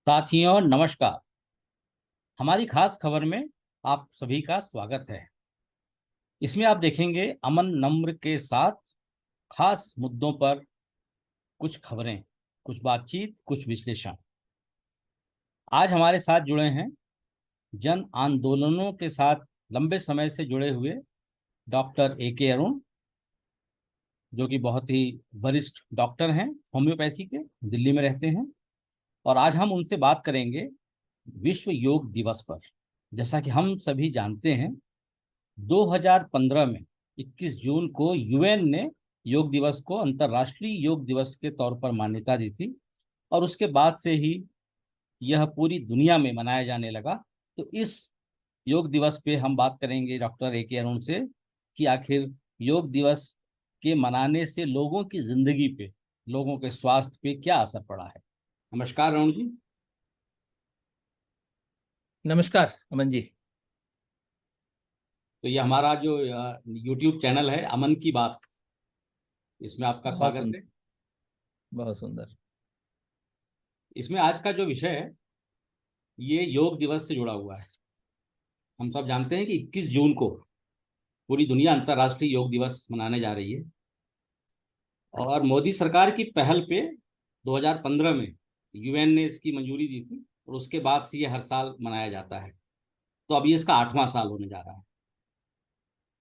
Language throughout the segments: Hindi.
साथियों नमस्कार। हमारी खास खबर में आप सभी का स्वागत है। इसमें आप देखेंगे अमन नम्र के साथ खास मुद्दों पर कुछ खबरें, कुछ बातचीत, कुछ विश्लेषण। आज हमारे साथ जुड़े हैं जन आंदोलनों के साथ लंबे समय से जुड़े हुए डॉक्टर A.K. अरुण, जो कि बहुत ही वरिष्ठ डॉक्टर हैं, होम्योपैथी के, दिल्ली में रहते हैं। और आज हम उनसे बात करेंगे विश्व योग दिवस पर। जैसा कि हम सभी जानते हैं, 2015 में 21 जून को यूएन ने योग दिवस को अंतर्राष्ट्रीय योग दिवस के तौर पर मान्यता दी थी और उसके बाद से ही यह पूरी दुनिया में मनाया जाने लगा। तो इस योग दिवस पे हम बात करेंगे डॉक्टर A.K. अरुण से कि आखिर योग दिवस के मनाने से लोगों की जिंदगी पे, लोगों के स्वास्थ्य पे क्या असर पड़ा है। नमस्कार अरुण जी। नमस्कार अमन जी। तो ये हमारा जो यूट्यूब चैनल है अमन की बात, इसमें आपका बहुत स्वागत सुंदर, है। बहुत सुंदर। इसमें आज का जो विषय है ये योग दिवस से जुड़ा हुआ है। हम सब जानते हैं कि 21 जून को पूरी दुनिया अंतर्राष्ट्रीय योग दिवस मनाने जा रही है और मोदी सरकार की पहल पे 2015 में यूएन ने इसकी मंजूरी दी थी और उसके बाद से ये हर साल मनाया जाता है। तो अभी इसका 8वां साल होने जा रहा है।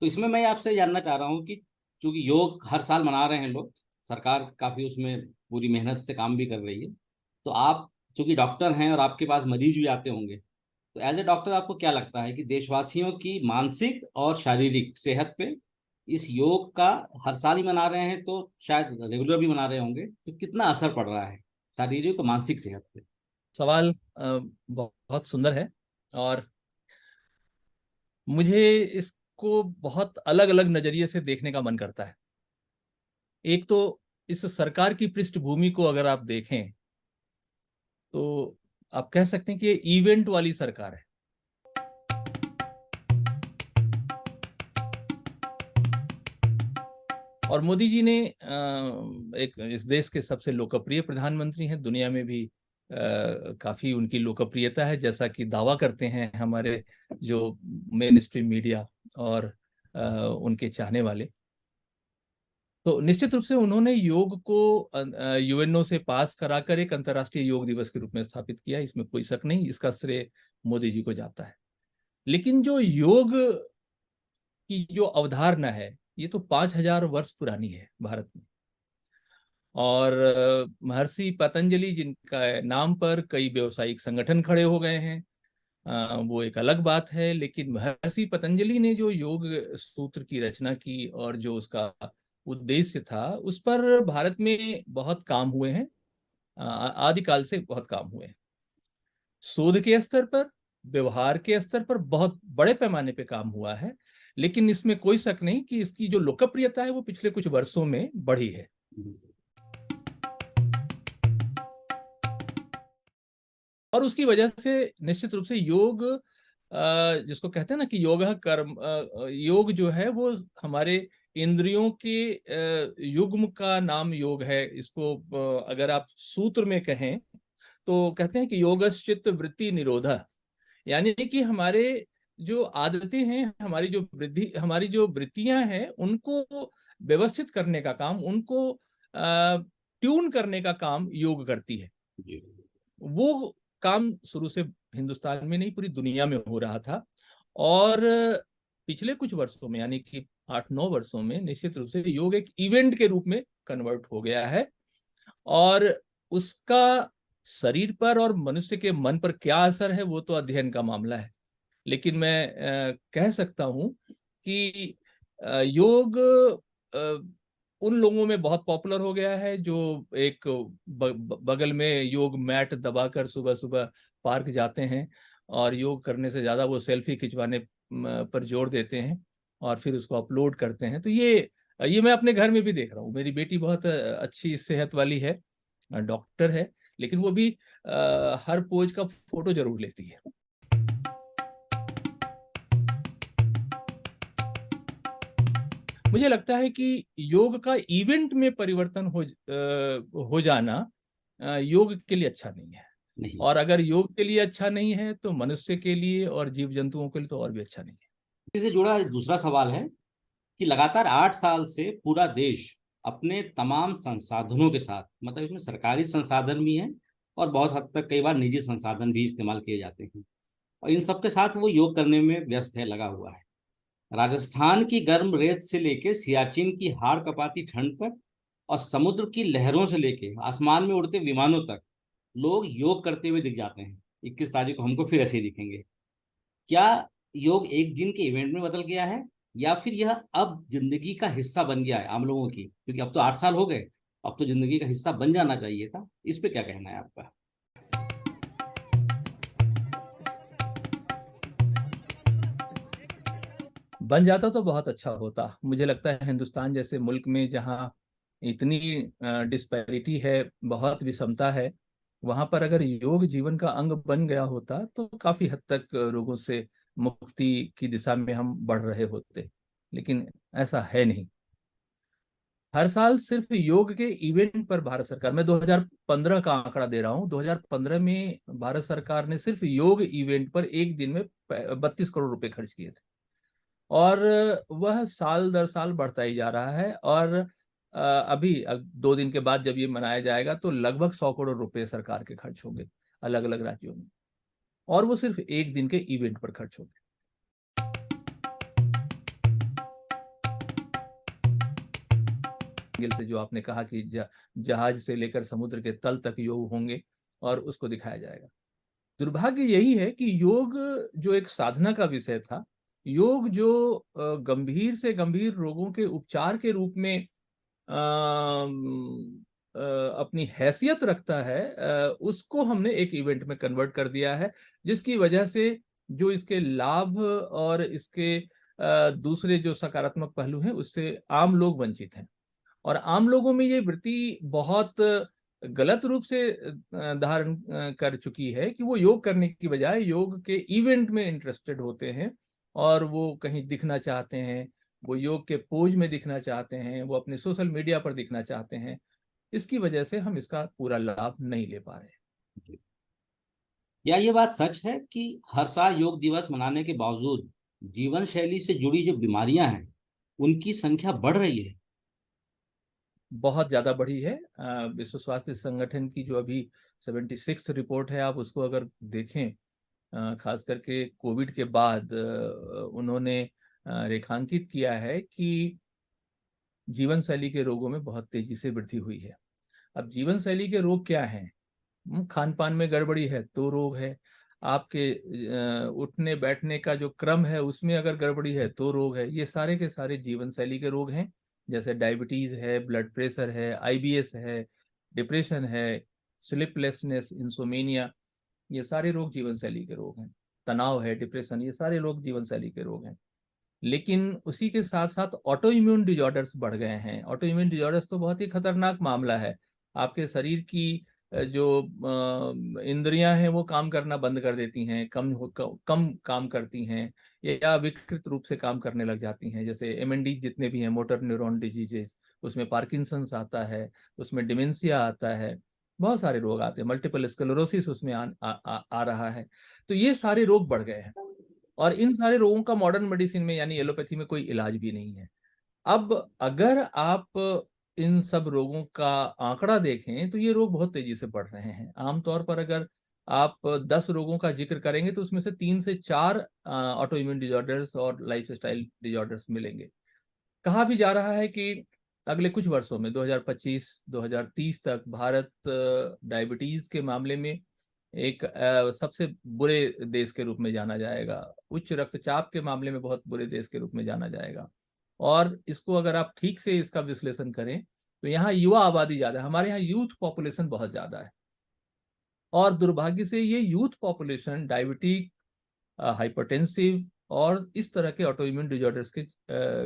तो इसमें मैं आपसे जानना चाह रहा हूँ कि चूंकि योग हर साल मना रहे हैं लोग, सरकार काफी उसमें पूरी मेहनत से काम भी कर रही है, तो आप चूंकि डॉक्टर हैं और आपके पास मरीज भी आते होंगे, तो एज ए डॉक्टर आपको क्या लगता है कि देशवासियों की मानसिक और शारीरिक सेहत पे इस योग का, हर साल ही मना रहे हैं तो शायद रेगुलर भी मना रहे होंगे, तो कितना असर पड़ रहा है शारीरिक और मानसिक सेहत पे? सवाल बहुत सुंदर है और मुझे इसको बहुत अलग अलग नजरिए से देखने का मन करता है। एक तो इस सरकार की पृष्ठभूमि को अगर आप देखें तो आप कह सकते हैं कि ये इवेंट वाली सरकार है। और मोदी जी ने एक इस देश के सबसे लोकप्रिय प्रधानमंत्री हैं, दुनिया में भी काफी उनकी लोकप्रियता है, जैसा कि दावा करते हैं हमारे जो मेन स्ट्रीम मीडिया और उनके चाहने वाले। तो निश्चित रूप से उन्होंने योग को यूएनओ से पास कराकर एक अंतर्राष्ट्रीय योग दिवस के रूप में स्थापित किया, इसमें कोई शक नहीं, इसका श्रेय मोदी जी को जाता है। लेकिन जो योग की जो अवधारणा है ये तो 5,000 वर्ष पुरानी है भारत में। और महर्षि पतंजलि जिनका नाम पर कई व्यावसायिक संगठन खड़े हो गए हैं, वो एक अलग बात है। लेकिन महर्षि पतंजलि ने जो योग सूत्र की रचना की और जो उसका उद्देश्य था उस पर भारत में बहुत काम हुए हैं, आदिकाल से बहुत काम हुए हैं। शोध के स्तर पर, व्यवहार के स्तर पर बहुत बड़े पैमाने पे काम हुआ है। लेकिन इसमें कोई शक नहीं कि इसकी जो लोकप्रियता है वो पिछले कुछ वर्षों में बढ़ी है। और उसकी वजह से निश्चित रूप से योग, जिसको कहते हैं ना कि योग कर्म, योग जो है वो हमारे इंद्रियों के युग्म का नाम योग है। इसको अगर आप सूत्र में कहें तो कहते हैं कि योगश्चित्त वृत्ति निरोधा, यानी कि हमारे जो आदतें हैं, हमारी जो वृत्तियां हैं, उनको व्यवस्थित करने का काम, उनको ट्यून करने का काम योग करती है। वो काम शुरू से हिंदुस्तान में नहीं पूरी दुनिया में हो रहा था और पिछले कुछ वर्षों में, यानी कि 8-9 वर्षों में, निश्चित रूप से योग एक इवेंट के रूप में कन्वर्ट हो गया है। और उसका शरीर पर और मनुष्य के मन पर क्या असर है वो तो अध्ययन का मामला है। लेकिन मैं कह सकता हूं कि योग उन लोगों में बहुत पॉपुलर हो गया है जो एक बगल में योग मैट दबाकर सुबह सुबह पार्क जाते हैं और योग करने से ज्यादा वो सेल्फी खिंचवाने पर जोर देते हैं और फिर उसको अपलोड करते हैं। तो ये मैं अपने घर में भी देख रहा हूँ। मेरी बेटी बहुत अच्छी सेहत वाली है, डॉक्टर है, लेकिन वो भी हर पोज का फोटो जरूर लेती है। मुझे लगता है कि योग का इवेंट में परिवर्तन हो जाना योग के लिए अच्छा नहीं है। नहीं। और अगर योग के लिए अच्छा नहीं है तो मनुष्य के लिए और जीव जंतुओं के लिए तो और भी अच्छा नहीं है। इससे जुड़ा दूसरा सवाल है कि लगातार 8 साल से पूरा देश अपने तमाम संसाधनों के साथ, मतलब इसमें सरकारी संसाधन भी हैं और बहुत हद तक कई बार निजी संसाधन भी इस्तेमाल किए जाते हैं, और इन सब के साथ वो योग करने में व्यस्त है, लगा हुआ है। राजस्थान की गर्म रेत से लेके सियाचिन की हाड़ कपाती ठंड तक, और समुद्र की लहरों से लेके आसमान में उड़ते विमानों तक लोग योग करते हुए दिख जाते हैं। 21 तारीख को हमको फिर ऐसे ही दिखेंगे। क्या योग एक दिन के इवेंट में बदल गया है, या फिर यह अब जिंदगी का हिस्सा बन गया है आम लोगों की, क्योंकि अब तो 8 साल हो गए, अब तो जिंदगी का हिस्सा बन जाना चाहिए था। इस पे क्या कहना है आपका? बन जाता तो बहुत अच्छा होता। मुझे लगता है हिंदुस्तान जैसे मुल्क में जहाँ इतनी डिस्पैरिटी है, बहुत विषमता है, वहां पर अगर योग जीवन का अंग बन गया होता तो काफी हद तक रोगों से मुक्ति की दिशा में हम बढ़ रहे होते। लेकिन ऐसा है नहीं। हर साल सिर्फ योग के इवेंट पर भारत सरकार, मैं 2015 का आंकड़ा दे रहा हूँ, 2015 में भारत सरकार ने सिर्फ योग इवेंट पर एक दिन में 32 करोड़ रुपए खर्च किए थे। और वह साल दर साल बढ़ता ही जा रहा है। और अभी 2 दिन के बाद जब ये मनाया जाएगा तो लगभग 100 करोड़ रुपए सरकार के खर्च होंगे अलग अलग राज्यों में, और वो सिर्फ एक दिन के इवेंट पर खर्च होंगे। से जो आपने कहा कि जहाज से लेकर समुद्र के तल तक योग होंगे और उसको दिखाया जाएगा। दुर्भाग्य यही है कि योग जो एक साधना का विषय था, योग जो गंभीर से गंभीर रोगों के उपचार के रूप में अपनी हैसियत रखता है, उसको हमने एक इवेंट में कन्वर्ट कर दिया है, जिसकी वजह से जो इसके लाभ और इसके दूसरे जो सकारात्मक पहलू हैं उससे आम लोग वंचित हैं। और आम लोगों में ये वृत्ति बहुत गलत रूप से धारण कर चुकी है कि वो योग करने की बजाय योग के इवेंट में इंटरेस्टेड होते हैं, और वो कहीं दिखना चाहते हैं, वो योग के पोज में दिखना चाहते हैं, वो अपने सोशल मीडिया पर दिखना चाहते हैं। इसकी वजह से हम इसका पूरा लाभ नहीं ले पा रहे हैं। या ये बात सच है कि हर साल योग दिवस मनाने के बावजूद जीवन शैली से जुड़ी जो बीमारियां हैं उनकी संख्या बढ़ रही है? बहुत ज़्यादा बढ़ी है। विश्व स्वास्थ्य संगठन की जो अभी 76 रिपोर्ट है, आप उसको अगर देखें, खास करके कोविड के बाद उन्होंने रेखांकित किया है कि जीवन शैली के रोगों में बहुत तेजी से वृद्धि हुई है। अब जीवन शैली के रोग क्या हैं? खान पान में गड़बड़ी है तो रोग है। आपके उठने बैठने का जो क्रम है उसमें अगर गड़बड़ी है तो रोग है। ये सारे के सारे जीवन शैली के रोग हैं। जैसे डायबिटीज है, ब्लड प्रेशर है, आईबीएस है, डिप्रेशन है, स्लीपलेसनेस, इंसोमेनिया, ये सारे रोग जीवन शैली के रोग हैं। तनाव है, डिप्रेशन, ये सारे रोग जीवन शैली के रोग हैं। लेकिन उसी के साथ साथ ऑटो इम्यून डिजॉर्डर्स बढ़ गए हैं। ऑटो इम्यून डिजॉर्डर्स तो बहुत ही खतरनाक मामला है। आपके शरीर की जो इंद्रियां हैं वो काम करना बंद कर देती हैं, कम काम करती हैं, या विकृत रूप से काम करने लग जाती हैं। जैसे एमएनडी जितने भी हैं, मोटर न्यूरॉन डिजीजेस, उसमें पार्किंसंस आता है, उसमें डिमेंशिया आता है, बहुत सारे रोग आते हैं, मल्टीपल स्क्लेरोसिस उसमें आ रहा है। तो ये सारे रोग बढ़ गए हैं, और इन सारे रोगों का मॉडर्न मेडिसिन में यानी एलोपैथी में कोई इलाज भी नहीं है। अब अगर आप इन सब रोगों का आंकड़ा देखें तो ये रोग बहुत तेजी से बढ़ रहे हैं। आमतौर पर अगर आप 10 रोगों का जिक्र करेंगे तो उसमें से 3 से 4 ऑटो इम्यून डिजॉर्डर्स और लाइफस्टाइल डिजॉर्डर्स मिलेंगे। कहा भी जा रहा है कि अगले कुछ वर्षों में 2025-2030 तक भारत डायबिटीज के मामले में एक सबसे बुरे देश के रूप में जाना जाएगा। उच्च रक्तचाप के मामले में बहुत बुरे देश के रूप में जाना जाएगा। और इसको अगर आप ठीक से इसका विश्लेषण करें तो यहाँ युवा आबादी ज्यादा है, हमारे यहाँ यूथ पॉपुलेशन बहुत ज्यादा है, और दुर्भाग्य से ये यूथ पॉपुलेशन डायबिटिक, हाइपरटेंसिव और इस तरह के ऑटो इम्यून डिजॉर्डर्स के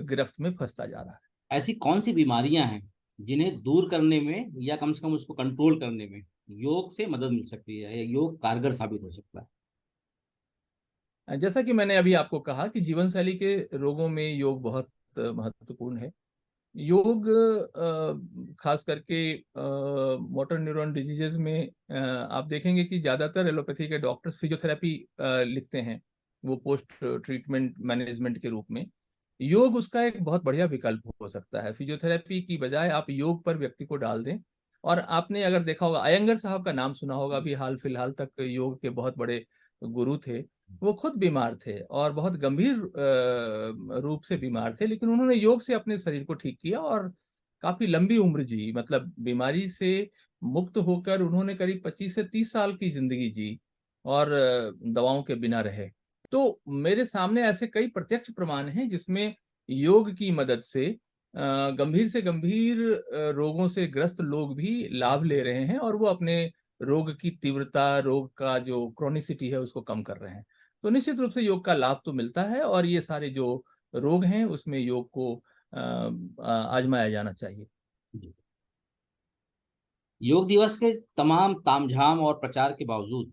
गिरफ्त में फंसता जा रहा है। ऐसी कौन सी बीमारियां हैं जिन्हें दूर करने में या कम से कम उसको कंट्रोल करने में योग से मदद मिल सकती है, या योग कारगर साबित हो सकता है? जैसा कि मैंने अभी आपको कहा कि जीवन शैली के रोगों में योग बहुत महत्वपूर्ण है। योग खास करके मोटर न्यूरॉन डिजीजेज में आप देखेंगे कि ज़्यादातर एलोपैथी के डॉक्टर्स फिजियोथेरेपी लिखते हैं, वो पोस्ट ट्रीटमेंट मैनेजमेंट के रूप में। योग उसका एक बहुत बढ़िया विकल्प हो सकता है। फिजियोथेरेपी की बजाय आप योग पर व्यक्ति को डाल दें। और आपने अगर देखा होगा, अयंगर साहब का नाम सुना होगा, अभी हाल फिलहाल तक योग के बहुत बड़े गुरु थे। वो खुद बीमार थे और बहुत गंभीर रूप से बीमार थे, लेकिन उन्होंने योग से अपने शरीर को ठीक किया और काफी लंबी उम्र जी, मतलब बीमारी से मुक्त होकर उन्होंने करीब 25 से 30 साल की जिंदगी जी और दवाओं के बिना रहे। तो मेरे सामने ऐसे कई प्रत्यक्ष प्रमाण हैं जिसमें योग की मदद से गंभीर से गंभीर रोगों से ग्रस्त लोग भी लाभ ले रहे हैं और वो अपने रोग की तीव्रता, रोग का जो क्रोनिसिटी है उसको कम कर रहे हैं। तो निश्चित रूप से योग का लाभ तो मिलता है और ये सारे जो रोग हैं उसमें योग को आजमाया जाना चाहिए। जी। योग दिवस के तमाम तामझाम और प्रचार के बावजूद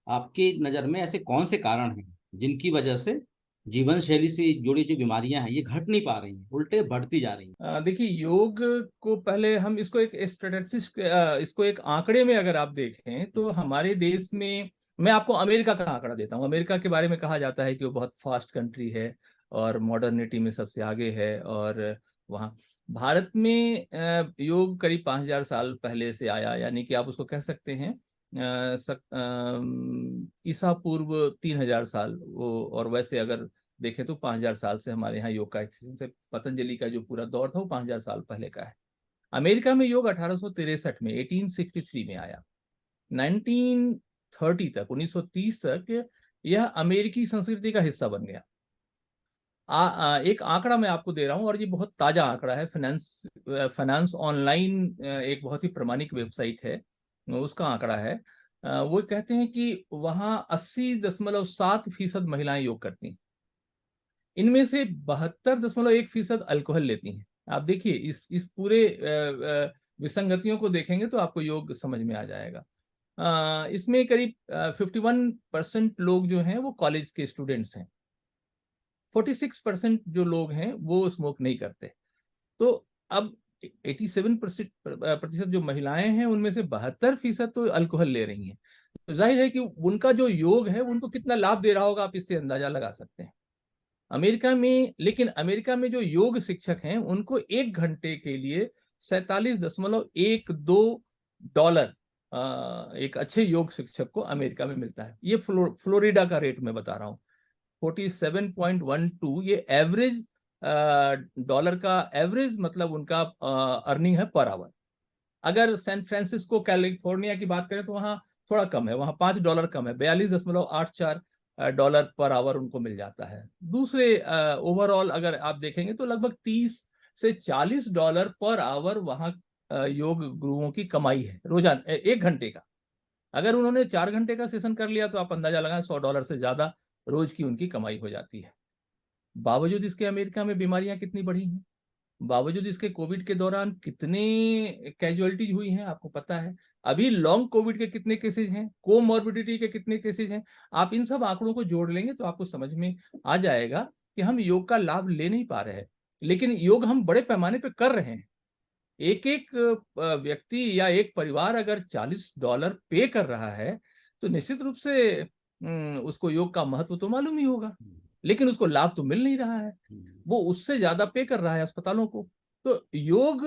आपकी नज़र में ऐसे कौन से कारण हैं जिनकी वजह से जीवन शैली से जुड़ी जो बीमारियां हैं ये घट नहीं पा रही हैं, उल्टे बढ़ती जा रही हैं? देखिए, योग को पहले हम इसको एक स्टैटिस्टिक्स, इसको एक आंकड़े में अगर आप देखें तो हमारे देश में, मैं आपको अमेरिका का आंकड़ा देता हूँ। अमेरिका के बारे में कहा जाता है कि वो बहुत फास्ट कंट्री है और मॉडर्निटी में सबसे आगे है। और वहाँ भारत में योग करीब 5000 साल पहले से आया, यानी कि आप उसको कह सकते हैं ईसा पूर्व 3000 साल वो। और वैसे अगर देखें तो 5000 साल से हमारे यहाँ योग का एक्सिस्टेंस है। पतंजलि का जो पूरा दौर था वो 5000 साल पहले का है। अमेरिका में योग 1863 में 1863 में आया। 1930 तक, 1930 तक यह अमेरिकी संस्कृति का हिस्सा बन गया। एक आंकड़ा मैं आपको दे रहा हूं और ये बहुत ताजा आंकड़ा है। फाइनेंस ऑनलाइन एक बहुत ही प्रामाणिक वेबसाइट है, उसका आंकड़ा है। वो कहते हैं कि वहां 80.7% महिलाएं योग करती हैं। इनमें से 72.1% अल्कोहल लेती हैं। आप देखिए, इस पूरे विसंगतियों को देखेंगे तो आपको योग समझ में आ जाएगा। इसमें करीब 51% लोग जो हैं वो कॉलेज के स्टूडेंट्स हैं। 46% जो लोग हैं वो स्मोक नहीं करते। तो अब 87% जो महिलाएं हैं उनमें से 72% तो अल्कोहल ले रही हैं। तो जाहिर है कि उनका जो योग है उनको कितना लाभ दे रहा होगा, आप इससे अंदाजा लगा सकते हैं। अमेरिका में, लेकिन अमेरिका में जो योग शिक्षक हैं उनको 1 घंटे के लिए 47.12 डॉलर एक अच्छे योग शिक्षक को अमेरिका में मिलता है। ये फ्लोरिडा का रेट मैं बता रहा हूँ। 47.12 ये एवरेज डॉलर का एवरेज, मतलब उनका अर्निंग है पर आवर। अगर सैन फ्रांसिस्को कैलिफोर्निया की बात करें तो वहाँ थोड़ा कम है, वहाँ $5 कम है, 42.84 डॉलर पर आवर उनको मिल जाता है। दूसरे ओवरऑल अगर आप देखेंगे तो लगभग 30 से 40 डॉलर पर आवर वहाँ योग गुरुओं की कमाई है रोजाना 1 घंटे का। अगर उन्होंने 4 घंटे का सेशन कर लिया तो आप अंदाजा लगाएं, $100 से ज्यादा रोज की उनकी कमाई हो जाती है। बावजूद इसके अमेरिका में बीमारियां कितनी बढ़ी हैं, बावजूद इसके कोविड के दौरान कितने कैजुअलिटीज हुई हैं आपको पता है। अभी लॉन्ग कोविड के कितने केसेज हैं, कोमॉर्बिडिटी के कितने केसेज हैं। आप इन सब आंकड़ों को जोड़ लेंगे तो आपको समझ में आ जाएगा कि हम योग का लाभ ले नहीं पा रहे हैं, लेकिन योग हम बड़े पैमाने पर कर रहे हैं। एक एक व्यक्ति या एक परिवार अगर $40 पे कर रहा है तो निश्चित रूप से उसको योग का महत्व तो मालूम ही होगा, लेकिन उसको लाभ तो मिल नहीं रहा है। वो उससे ज्यादा पे कर रहा है अस्पतालों को। तो योग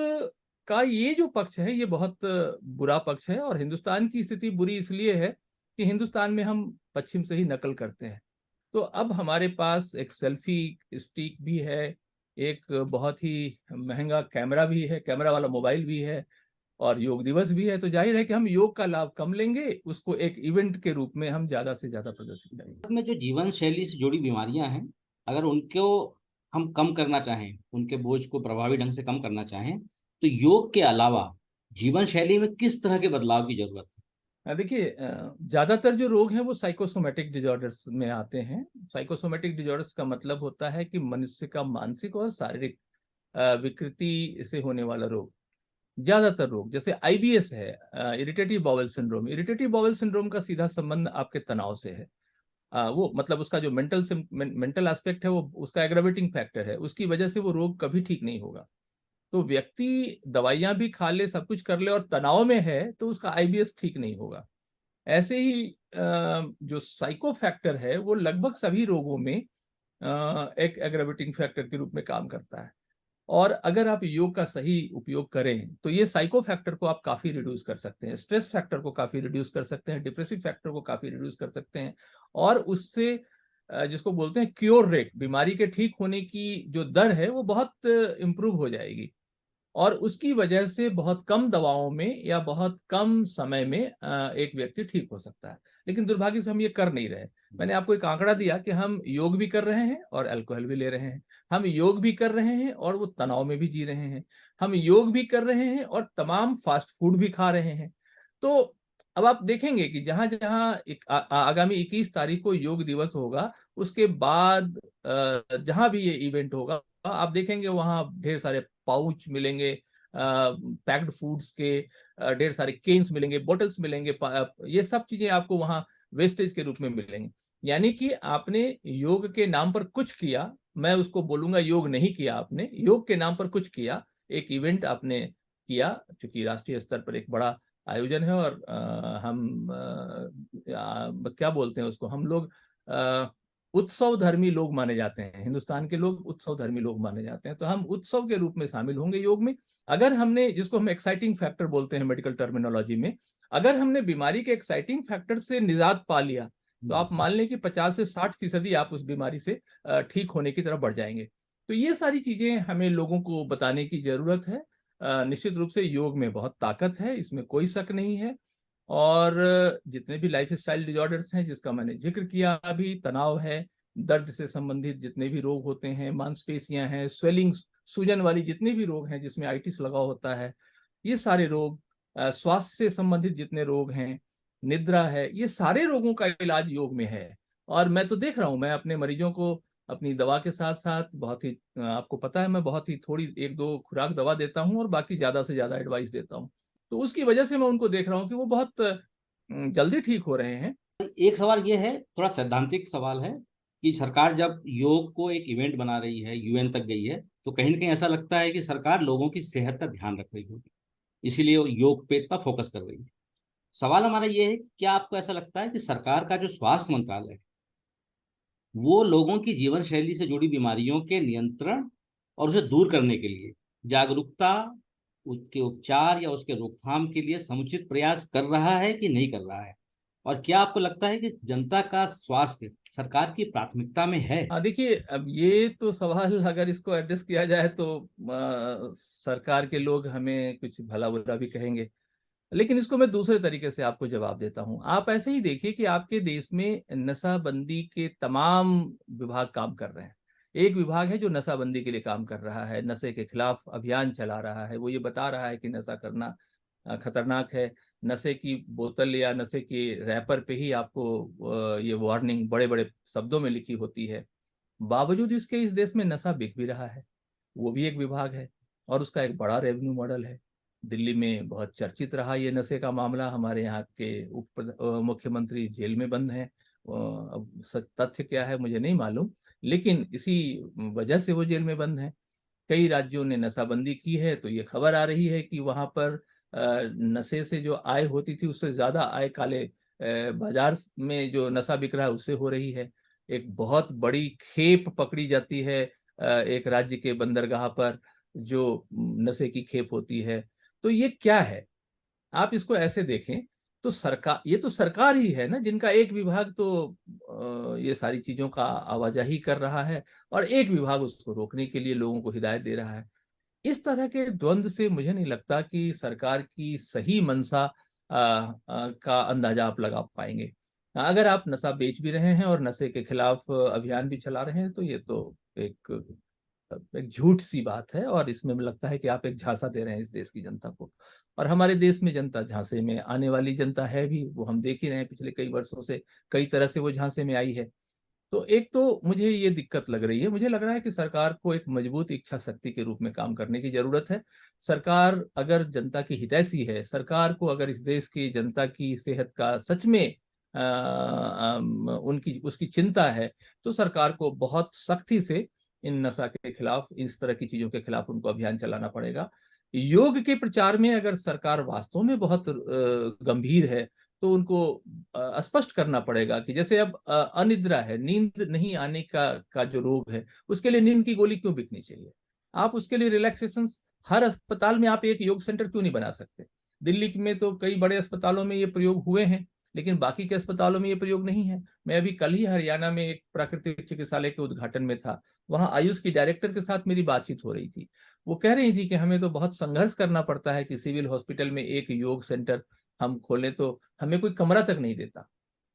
का ये जो पक्ष है ये बहुत बुरा पक्ष है। और हिंदुस्तान की स्थिति बुरी इसलिए है कि हिंदुस्तान में हम पश्चिम से ही नकल करते हैं। तो अब हमारे पास एक सेल्फी स्टिक भी है, एक बहुत ही महंगा कैमरा भी है, कैमरा वाला मोबाइल भी है, और योग दिवस भी है। तो जाहिर है कि हम योग का लाभ कम लेंगे, उसको एक इवेंट के रूप में हम ज्यादा से ज्यादा प्रदर्शित करेंगे। में जो जीवन शैली से जुड़ी बीमारियां हैं, अगर उनको हम कम करना चाहें, उनके बोझ को प्रभावी ढंग से कम करना चाहें, तो योग के अलावा जीवन शैली में किस तरह के बदलाव की जरूरत है? देखिए, ज्यादातर जो रोग हैं वो साइकोसोमेटिक डिजॉर्डर्स में आते हैं। साइकोसोमेटिक डिजॉर्डर्स का मतलब होता है कि मनुष्य का मानसिक और शारीरिक विकृति से होने वाला रोग। ज्यादातर रोग जैसे आईबीएस है, irritative bowel syndrome. Irritative bowel syndrome का सीधा संबंध आपके तनाव से है। वो मतलब उसका जो मेंटल एस्पेक्ट है वो उसका एग्रावेटिंग फैक्टर है, उसकी वजह से वो रोग कभी ठीक नहीं होगा। तो व्यक्ति दवाइयां भी खा ले, सब कुछ कर ले और तनाव में है, तो उसका आईबीएस ठीक नहीं होगा। ऐसे ही जो साइको फैक्टर है वो लगभग सभी रोगों में एक एग्रेवेटिंग फैक्टर के रूप में काम करता है। और अगर आप योग का सही उपयोग करें तो ये साइको फैक्टर को आप काफी रिड्यूस कर सकते हैं, स्ट्रेस फैक्टर को काफी रिड्यूस कर सकते हैं, डिप्रेसिव फैक्टर को काफी रिड्यूस कर सकते हैं। और उससे जिसको बोलते हैं क्योर रेट, बीमारी के ठीक होने की जो दर है वो बहुत इम्प्रूव हो जाएगी। और उसकी वजह से बहुत कम दवाओं में या बहुत कम समय में एक व्यक्ति ठीक हो सकता है। लेकिन दुर्भाग्य से हम ये कर नहीं रहे। मैंने आपको एक आंकड़ा दिया कि हम योग भी कर रहे हैं और अल्कोहल भी ले रहे हैं, हम योग भी कर रहे हैं और वो तनाव में भी जी रहे हैं, हम योग भी कर रहे हैं और तमाम फास्ट फूड भी खा रहे हैं। तो अब आप देखेंगे कि जहां जहां आगामी 21 तारीख को योग दिवस होगा, उसके बाद जहां भी ये इवेंट होगा, आप देखेंगे वहां ढेर सारे पाउच मिलेंगे, पैक्ड फूड्स के, ढेर सारे केन्स मिलेंगे, बॉटल्स मिलेंगे, ये सब चीजें आपको वहां वेस्टेज के रूप में मिलेंगी। यानी कि आपने योग के नाम पर कुछ किया, मैं उसको बोलूंगा योग नहीं किया, आपने योग के नाम पर कुछ किया, एक इवेंट आपने किया, क्योंकि राष्ट्रीय स्तर पर एक बड़ा आयोजन है। और हम क्या बोलते हैं उसको, हम लोग उत्सव धर्मी लोग माने जाते हैं, हिंदुस्तान के लोग उत्सव धर्मी लोग माने जाते हैं, तो हम उत्सव के रूप में शामिल होंगे योग में। अगर हमने, जिसको हम एक्साइटिंग फैक्टर बोलते हैं मेडिकल टर्मिनोलॉजी में, अगर हमने बीमारी के एक्साइटिंग फैक्टर से निजात पा लिया, तो आप मान लें कि 50 से 60% आप उस बीमारी से ठीक होने की तरफ बढ़ जाएंगे। तो ये सारी चीजें हमें लोगों को बताने की जरूरत है। निश्चित रूप से योग में बहुत ताकत है, इसमें कोई शक नहीं है। और जितने भी लाइफ स्टाइल डिजॉर्डर्स हैं जिसका मैंने जिक्र किया, अभी तनाव है, दर्द से संबंधित जितने भी रोग होते हैं, मांसपेशियां हैं, स्वेलिंग, सूजन वाली जितने भी रोग हैं जिसमें आइटिस लगा होता है, ये सारे रोग, स्वास्थ्य से संबंधित जितने रोग हैं, निद्रा है, ये सारे रोगों का इलाज योग में है। और मैं तो देख रहा हूँ, मैं अपने मरीजों को अपनी दवा के साथ साथ बहुत ही, आपको पता है, मैं बहुत ही थोड़ी एक दो खुराक दवा देता हूँ और बाकी ज्यादा से ज्यादा एडवाइस देता हूँ। तो उसकी वजह से मैं उनको देख रहा हूँ कि वो बहुत जल्दी ठीक हो रहे हैं। एक सवाल ये है, थोड़ा सैद्धांतिक सवाल है, कि सरकार जब योग को एक इवेंट बना रही है, यूएन तक गई है, तो कहीं ना कहीं ऐसा लगता है कि सरकार लोगों की सेहत का ध्यान रख रही होगी, इसीलिए वो योग पे इतना फोकस कर रही है। सवाल हमारा ये है, क्या आपको ऐसा लगता है कि सरकार का जो स्वास्थ्य मंत्रालय है, वो लोगों की जीवन शैली से जुड़ी बीमारियों के नियंत्रण और उसे दूर करने के लिए जागरूकता, उसके उपचार या उसके रोकथाम के लिए समुचित प्रयास कर रहा है कि नहीं कर रहा है? और क्या आपको लगता है कि जनता का स्वास्थ्य सरकार की प्राथमिकता में है? हाँ, देखिए, अब ये तो सवाल अगर इसको एड्रेस किया जाए तो सरकार के लोग हमें कुछ भला बुरा भी कहेंगे। लेकिन इसको मैं दूसरे तरीके से आपको जवाब देता हूँ। आप ऐसे ही देखिए कि आपके देश में नशाबंदी के तमाम विभाग काम कर रहे हैं। एक विभाग है जो नशाबंदी के लिए काम कर रहा है, नशे के खिलाफ अभियान चला रहा है, वो ये बता रहा है कि नशा करना खतरनाक है। नशे की बोतल या नशे के रैपर पे ही आपको ये वार्निंग बड़े बड़े शब्दों में लिखी होती है। बावजूद इसके इस देश में नशा बिक भी रहा है, वो भी एक विभाग है और उसका एक बड़ा रेवेन्यू मॉडल है। दिल्ली में बहुत चर्चित रहा ये नशे का मामला, हमारे यहाँ के मुख्यमंत्री जेल में बंद हैं। अब सच तथ्य क्या है मुझे नहीं मालूम, लेकिन इसी वजह से वो जेल में बंद हैं। कई राज्यों ने नशाबंदी की है, तो ये खबर आ रही है कि वहां पर नशे से जो आय होती थी उससे ज्यादा आय काले बाजार में जो नशा बिक रहा है उससे हो रही है। एक बहुत बड़ी खेप पकड़ी जाती है एक राज्य के बंदरगाह पर, जो नशे की खेप होती है। तो ये क्या है, आप इसको ऐसे देखें तो सरकार, ये तो सरकार ही है ना जिनका एक विभाग तो ये सारी चीजों का आवाजाही कर रहा है और एक विभाग उसको रोकने के लिए लोगों को हिदायत दे रहा है। इस तरह के द्वंद्व से मुझे नहीं लगता कि सरकार की सही मंशा का अंदाजा आप लगा पाएंगे। अगर आप नशा बेच भी रहे हैं और नशे के खिलाफ अभियान भी चला रहे हैं, तो ये तो एक एक झूठ सी बात है और इसमें मुझे लगता है कि आप एक झांसा दे रहे हैं इस देश की जनता को। और हमारे देश में जनता झांसे में आने वाली जनता है भी, वो हम देख ही रहे हैं पिछले कई वर्षों से कई तरह से वो झांसे में आई है। तो एक तो मुझे ये दिक्कत लग रही है, मुझे लग रहा है कि सरकार को एक मजबूत इच्छा शक्ति के रूप में काम करने की जरूरत है। सरकार अगर जनता की हितैषी है, सरकार को अगर इस देश की जनता की सेहत का सच में उनकी उसकी चिंता है, तो सरकार को बहुत सख्ती से इन नशा के खिलाफ, इस तरह की चीजों के खिलाफ उनको अभियान चलाना पड़ेगा। योग के प्रचार में अगर सरकार वास्तव में बहुत गंभीर है तो उनको स्पष्ट करना पड़ेगा कि जैसे अब अनिद्रा है, नींद नहीं आने का जो रोग है, उसके लिए नींद की गोली क्यों बिकनी चाहिए? आप उसके लिए रिलैक्सेशन, हर अस्पताल में आप एक योग सेंटर क्यों नहीं बना सकते? दिल्ली में तो कई बड़े अस्पतालों में ये प्रयोग हुए हैं, लेकिन बाकी के अस्पतालों में ये प्रयोग नहीं है। मैं अभी कल ही हरियाणा में एक प्राकृतिक चिकित्सालय के उद्घाटन में था, वहां आयुष की डायरेक्टर के साथ मेरी बातचीत हो रही थी। वो कह रही थी कि हमें तो बहुत संघर्ष करना पड़ता है कि सिविल हॉस्पिटल में एक योग सेंटर हम खोलें तो हमें कोई कमरा तक नहीं देता।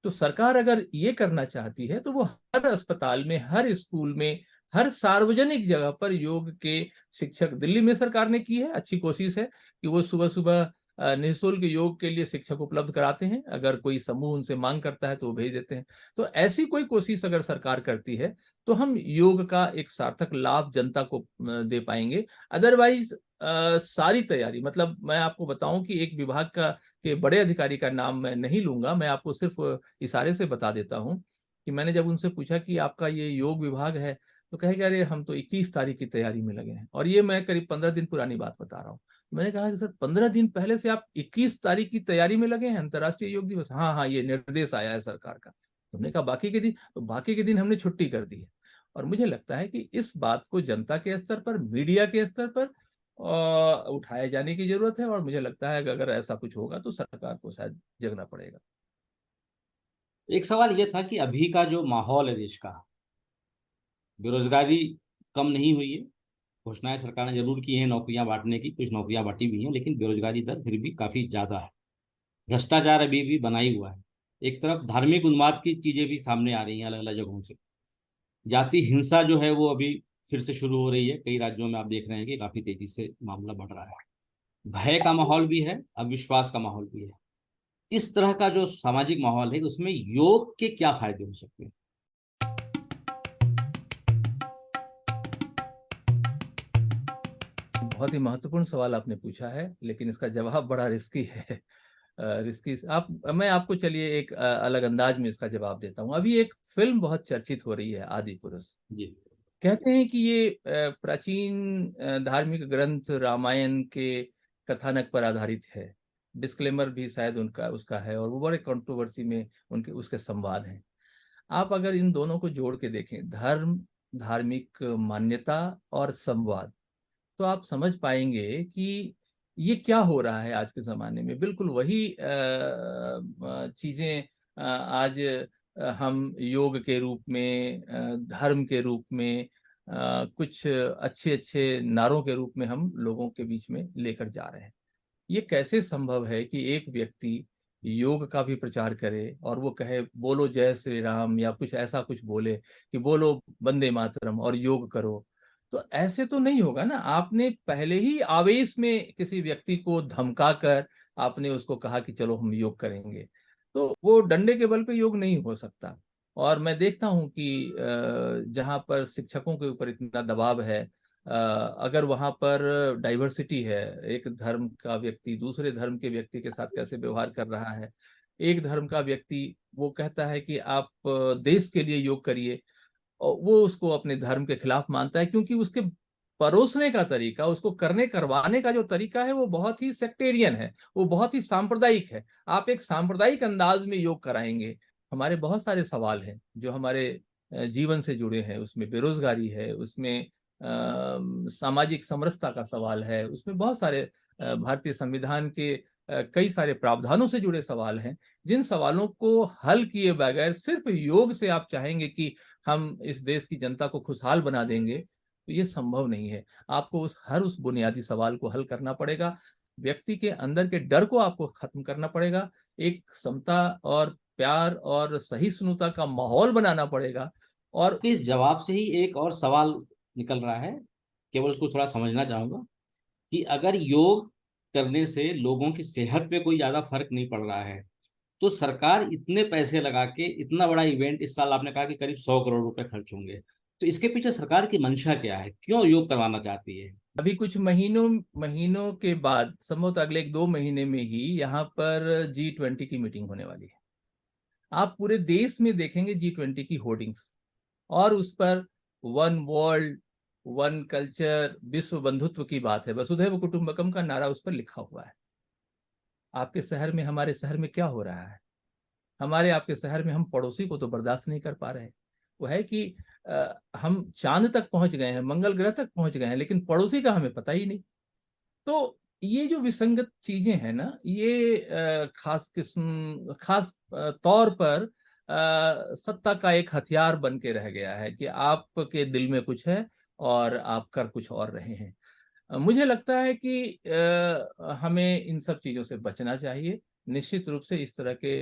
तो सरकार अगर ये करना चाहती है तो वो हर अस्पताल में, हर स्कूल में, हर सार्वजनिक जगह पर योग के शिक्षक, दिल्ली में सरकार ने की है, अच्छी कोशिश है कि वो सुबह सुबह निःशुल्क योग के लिए शिक्षक उपलब्ध कराते हैं। अगर कोई समूह उनसे मांग करता है तो वो भेज देते हैं। तो ऐसी कोई कोशिश अगर सरकार करती है तो हम योग का एक सार्थक लाभ जनता को दे पाएंगे। अदरवाइज सारी तैयारी, मतलब मैं आपको बताऊं कि एक विभाग का के बड़े अधिकारी का नाम मैं नहीं लूंगा, मैं आपको सिर्फ इशारे से बता देता हूं कि मैंने जब उनसे पूछा कि आपका ये योग विभाग है, तो कहे कि अरे हम तो 21 तारीख की तैयारी में लगे हैं। और ये मैं करीब 15 दिन पुरानी बात बता रहा हूँ। मैंने कहा कि सर 15 दिन पहले से आप 21 तारीख की तैयारी में लगे हैं, अंतर्राष्ट्रीय योग दिवस? हाँ हाँ, ये निर्देश आया है सरकार का। तुमने कहा बाकी के दिन? तो बाकी के दिन हमने छुट्टी कर दी है। और मुझे लगता है कि इस बात को जनता के स्तर पर, मीडिया के स्तर पर उठाए जाने की जरूरत है। और मुझे लगता है कि अगर ऐसा कुछ होगा तो सरकार को शायद जगना पड़ेगा। एक सवाल ये था कि अभी का जो माहौल है देश का, बेरोजगारी कम नहीं हुई है। घोषणाएं सरकार ने जरूर की हैं नौकरियां बांटने की, कुछ नौकरियां बांटी भी हैं, लेकिन बेरोजगारी दर फिर भी काफी ज्यादा है। भ्रष्टाचार अभी भी बना ही हुआ है। एक तरफ धार्मिक उन्माद की चीजें भी सामने आ रही हैं अलग अलग जगहों से। जाति हिंसा जो है वो अभी फिर से शुरू हो रही है। कई राज्यों में आप देख रहे हैं कि काफी तेजी से मामला बढ़ रहा है। भय का माहौल भी है, अविश्वास का माहौल भी है। इस तरह का जो सामाजिक माहौल है उसमें योग के क्या फायदे हो सकते हैं? बहुत ही महत्वपूर्ण सवाल आपने पूछा है, लेकिन इसका जवाब बड़ा रिस्की है। रिस्की आप मैं आपको चलिए एक अलग अंदाज में इसका जवाब देता हूँ। अभी एक फिल्म बहुत चर्चित हो रही है, आदि पुरुष। जी। कहते हैं कि ये प्राचीन धार्मिक ग्रंथ रामायण के कथानक पर आधारित है। डिस्क्लेमर भी शायद उनका उसका है, और वो बड़े कंट्रोवर्सी में उनके उसके संवाद हैं। आप अगर इन दोनों को जोड़ के देखें, धर्म, धार्मिक मान्यता और संवाद, तो आप समझ पाएंगे कि ये क्या हो रहा है आज के ज़माने में। बिल्कुल वही चीज़ें आज हम योग के रूप में, धर्म के रूप में, कुछ अच्छे अच्छे नारों के रूप में हम लोगों के बीच में लेकर जा रहे हैं। ये कैसे संभव है कि एक व्यक्ति योग का भी प्रचार करे और वो कहे बोलो जय श्री राम, या कुछ ऐसा कुछ बोले कि बोलो वंदे मातरम और योग करो? तो ऐसे तो नहीं होगा ना। आपने पहले ही आवेश में किसी व्यक्ति को धमका कर आपने उसको कहा कि चलो हम योग करेंगे, तो वो डंडे के बल पे योग नहीं हो सकता। और मैं देखता हूँ कि जहाँ पर शिक्षकों के ऊपर इतना दबाव है, अगर वहाँ पर डाइवर्सिटी है, एक धर्म का व्यक्ति दूसरे धर्म के व्यक्ति के साथ कैसे व्यवहार कर रहा है, एक धर्म का व्यक्ति वो कहता है कि आप देश के लिए योग करिए, और वो उसको अपने धर्म के खिलाफ मानता है, क्योंकि उसके परोसने का तरीका, उसको करने करवाने का जो तरीका है वो बहुत ही सेक्टेरियन है, वो बहुत ही सांप्रदायिक है। आप एक सांप्रदायिक अंदाज में योग कराएंगे। हमारे बहुत सारे सवाल हैं जो हमारे जीवन से जुड़े हैं, उसमें बेरोजगारी है, उसमें सामाजिक समरसता का सवाल है, उसमें बहुत सारे भारतीय संविधान के कई सारे प्रावधानों से जुड़े सवाल हैं। जिन सवालों को हल किए बगैर सिर्फ योग से आप चाहेंगे कि हम इस देश की जनता को खुशहाल बना देंगे, तो ये संभव नहीं है। आपको उस बुनियादी सवाल को हल करना पड़ेगा। व्यक्ति के अंदर के डर को आपको खत्म करना पड़ेगा। एक समता और प्यार और सहिष्णुता का माहौल बनाना पड़ेगा। और आपके इस जवाब से ही एक और सवाल निकल रहा है, केवल उसको थोड़ा समझना चाहूंगा कि अगर योग करने से लोगों की सेहत पे कोई ज्यादा फर्क नहीं पड़ रहा है, तो सरकार इतने पैसे लगा के इतना बड़ा इवेंट, इस साल आपने कहा कि करीब 100 करोड़ रुपए खर्च होंगे, तो इसके पीछे सरकार की मंशा क्या है? क्यों योग करवाना चाहती है? अभी कुछ महीनों महीनों के बाद, संभवतः अगले 1-2 महीने में ही यहाँ पर G20 की मीटिंग होने वाली है। आप पूरे देश में देखेंगे G20 की होर्डिंग्स, और उस पर वन वर्ल्ड, वन कल्चर, विश्व बंधुत्व की बात है। वसुधैव कुटुंबकम का नारा उस पर लिखा हुआ है। आपके शहर में, हमारे शहर में क्या हो रहा है? हमारे आपके शहर में हम पड़ोसी को तो बर्दाश्त नहीं कर पा रहे। वो है कि हम चांद तक पहुंच गए हैं, मंगल ग्रह तक पहुंच गए हैं, लेकिन पड़ोसी का हमें पता ही नहीं। तो ये जो विसंगत चीजें हैं ना, ये खास तौर पर सत्ता का एक हथियार बन के रह गया है कि आपके दिल में कुछ है और आप कर कुछ और रहे हैं। मुझे लगता है कि हमें इन सब चीजों से बचना चाहिए। निश्चित रूप से इस तरह के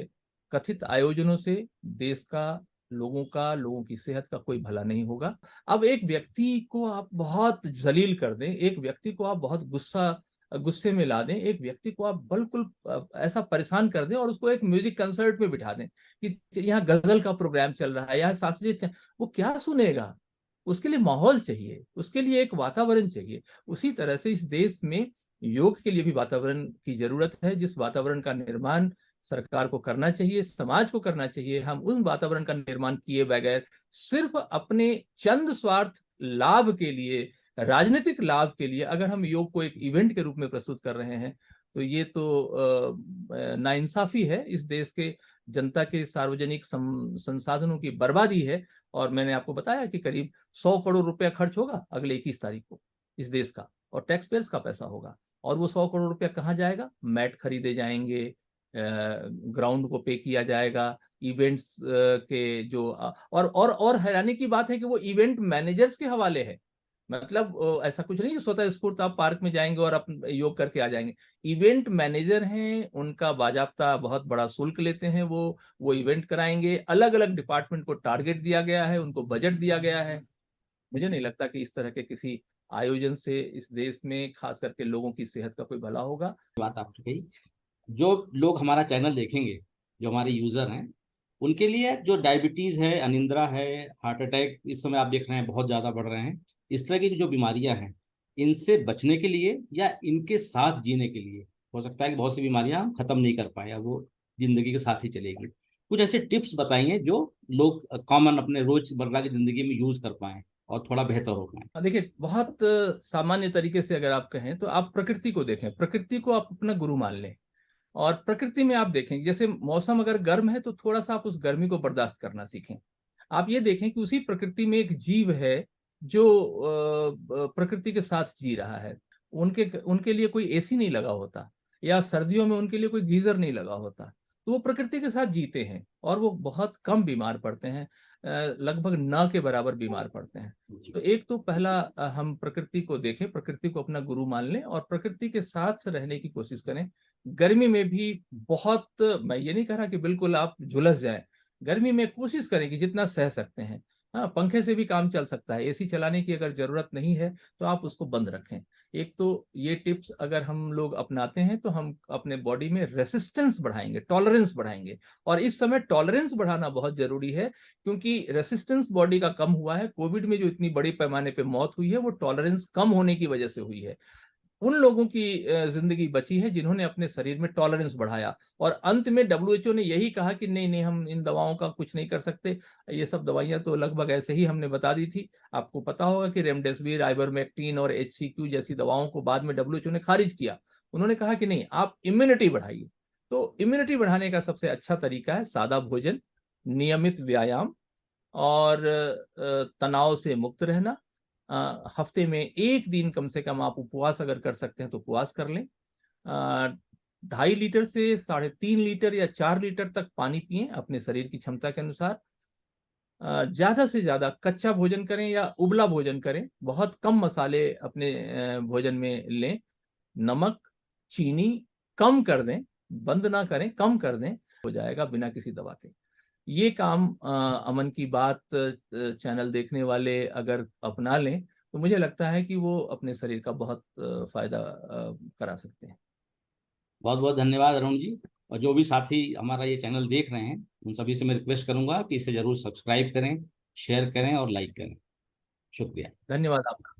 कथित आयोजनों से देश का, लोगों की सेहत का कोई भला नहीं होगा। अब एक व्यक्ति को आप बहुत जलील कर दें, एक व्यक्ति को आप बहुत गुस्से में ला दें, एक व्यक्ति को आप बिल्कुल ऐसा परेशान कर दें और उसको एक म्यूजिक कंसर्ट में बिठा दें कि यहाँ गजल का प्रोग्राम चल रहा है, यहाँ वो क्या सुनेगा? उसके लिए माहौल चाहिए, उसके लिए एक वातावरण चाहिए। उसी तरह से इस देश में योग के लिए भी वातावरण की जरूरत है, जिस वातावरण का निर्माण सरकार को करना चाहिए, समाज को करना चाहिए। हम उन वातावरण का निर्माण किए बगैर सिर्फ अपने चंद स्वार्थ लाभ के लिए, राजनीतिक लाभ के लिए अगर हम योग को एक इवेंट के रूप में प्रस्तुत कर रहे हैं, तो ये तो नाइंसाफी है, इस देश के जनता के सार्वजनिक संसाधनों की बर्बादी है। और मैंने आपको बताया कि करीब 100 करोड़ रुपया खर्च होगा अगले 21 तारीख को इस देश का, और टैक्स पेयर्स का पैसा होगा। और वो 100 करोड़ रुपया कहाँ जाएगा? मैट खरीदे जाएंगे, ग्राउंड को पे किया जाएगा, इवेंट्स के जो और हैरानी की बात है कि वो इवेंट मैनेजर्स के हवाले है। मतलब ऐसा कुछ नहीं स्वतः स्फूर्त आप पार्क में जाएंगे और अपन योग करके आ जाएंगे। इवेंट मैनेजर हैं, उनका बाजाप्ता बहुत बड़ा शुल्क लेते हैं, वो इवेंट कराएंगे। अलग अलग डिपार्टमेंट को टारगेट दिया गया है, उनको बजट दिया गया है। मुझे नहीं लगता कि इस तरह के किसी आयोजन से इस देश में खास करके लोगों की सेहत का कोई भला होगा। बात आपने कही। जो लोग हमारा चैनल देखेंगे, जो हमारे यूजर हैं, उनके लिए जो डायबिटीज है, अनिंद्रा है, हार्ट अटैक इस समय आप देख रहे हैं बहुत ज्यादा बढ़ रहे हैं, इस तरह की जो बीमारियां हैं, इनसे बचने के लिए या इनके साथ जीने के लिए, हो सकता है कि बहुत सी बीमारियां हम खत्म नहीं कर पाए, अब वो जिंदगी के साथ ही चलेगी। कुछ ऐसे टिप्स बताइए जो लोग कॉमन अपने रोजमर्रा की जिंदगी में यूज कर पाए और थोड़ा बेहतर हो पाए। देखिए, बहुत सामान्य तरीके से अगर आप कहें तो आप प्रकृति को देखें, प्रकृति को आप अपना गुरु मान लें। और प्रकृति में आप देखें, जैसे मौसम अगर गर्म है तो थोड़ा सा आप उस गर्मी को बर्दाश्त करना सीखें। आप ये देखें कि उसी प्रकृति में एक जीव है जो प्रकृति के साथ जी रहा है। उनके उनके लिए कोई एसी नहीं लगा होता, या सर्दियों में उनके लिए कोई गीजर नहीं लगा होता, तो वो प्रकृति के साथ जीते हैं और वो बहुत कम बीमार पड़ते हैं, लगभग न के बराबर बीमार पड़ते हैं। तो एक तो पहला, हम प्रकृति को देखें, प्रकृति को अपना गुरु मान लें और प्रकृति के साथ रहने की कोशिश करें। गर्मी में भी बहुत, मैं ये नहीं कह रहा कि बिल्कुल आप झुलस जाएं, गर्मी में कोशिश करें कि जितना सह सकते हैं। हाँ, पंखे से भी काम चल सकता है, एसी चलाने की अगर जरूरत नहीं है तो आप उसको बंद रखें। एक तो ये टिप्स अगर हम लोग अपनाते हैं तो हम अपने बॉडी में रेसिस्टेंस बढ़ाएंगे, टॉलरेंस बढ़ाएंगे। और इस समय टॉलरेंस बढ़ाना बहुत जरूरी है, क्योंकि रेसिस्टेंस बॉडी का कम हुआ है। कोविड में जो इतनी बड़ी पैमाने पे मौत हुई है वो टॉलरेंस कम होने की वजह से हुई है। उन लोगों की जिंदगी बची है जिन्होंने अपने शरीर में टॉलरेंस बढ़ाया। और अंत में डब्ल्यूएचओ ने यही कहा कि नहीं नहीं, हम इन दवाओं का कुछ नहीं कर सकते। ये सब दवाइयां तो लगभग ऐसे ही हमने बता दी थी। आपको पता होगा कि रेमडेसिविर, आइवरमेक्टिन और एचसीक्यू जैसी दवाओं को बाद में डब्ल्यूएचओ ने खारिज किया। उन्होंने कहा कि नहीं, आप इम्यूनिटी बढ़ाइए। तो इम्यूनिटी बढ़ाने का सबसे अच्छा तरीका है सादा भोजन, नियमित व्यायाम और तनाव से मुक्त रहना। हफ्ते में एक दिन कम से कम आप उपवास अगर कर सकते हैं तो उपवास कर लें। 2.5 लीटर से 3.5 लीटर या 4 लीटर तक पानी पिएं अपने शरीर की क्षमता के अनुसार। ज्यादा से ज्यादा कच्चा भोजन करें या उबला भोजन करें, बहुत कम मसाले अपने भोजन में लें। नमक, चीनी कम कर दें, बंद ना करें, कम कर दें, हो जाएगा बिना किसी दवा के। ये काम अमन की बात चैनल देखने वाले अगर अपना लें तो मुझे लगता है कि वो अपने शरीर का बहुत फायदा करा सकते हैं। बहुत बहुत धन्यवाद अरुण जी। और जो भी साथी हमारा ये चैनल देख रहे हैं, उन सभी से मैं रिक्वेस्ट करूंगा कि इसे जरूर सब्सक्राइब करें, शेयर करें और लाइक करें। शुक्रिया। धन्यवाद आपका।